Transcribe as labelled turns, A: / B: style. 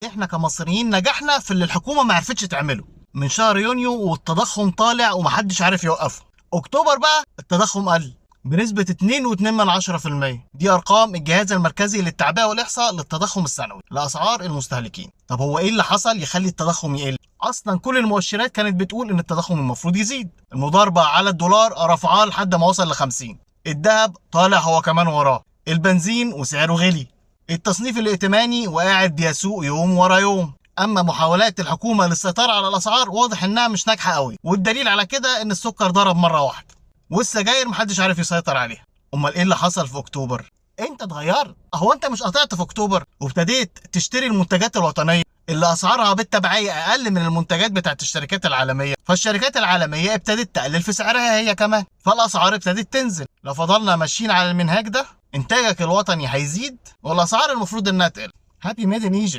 A: احنا كمصريين نجحنا في اللي الحكومة ما عرفتش تعمله من شهر يونيو، والتضخم طالع ومحدش عارف يوقفه. اكتوبر بقى التضخم قل بنسبة 2.2%. دي ارقام الجهاز المركزي للتعبئة والاحصاء للتضخم السنوي لاسعار المستهلكين. طب هو ايه اللي حصل يخلي التضخم يقل؟ اصلا كل المؤشرات كانت بتقول ان التضخم المفروض يزيد. المضاربة على الدولار رفعاه لحد ما وصل ل50. الذهب طالع هو كمان وراه. البنزين وسعره غلي. التصنيف الائتماني وقاعد بيسوق يوم ورا يوم. اما محاولات الحكومه للسيطره على الاسعار واضح انها مش ناجحه قوي، والدليل على كده ان السكر ضرب مره واحده، والسجاير محدش عارف يسيطر عليها. امال ايه اللي حصل في اكتوبر؟ انت اتغيرت. هو انت مش قطعت في اكتوبر وابتديت تشتري المنتجات الوطنيه اللي اسعارها بالتبعيه اقل من المنتجات بتاعت الشركات العالميه؟ فالشركات العالميه ابتدت تقلل في سعرها هي كمان، فالاسعار ابتدت تنزل. لو فضلنا ماشيين على المنهاج ده انتاجك الوطني هيزيد والاسعار المفروض انها تقل. هابي ميد ان ايجيبت.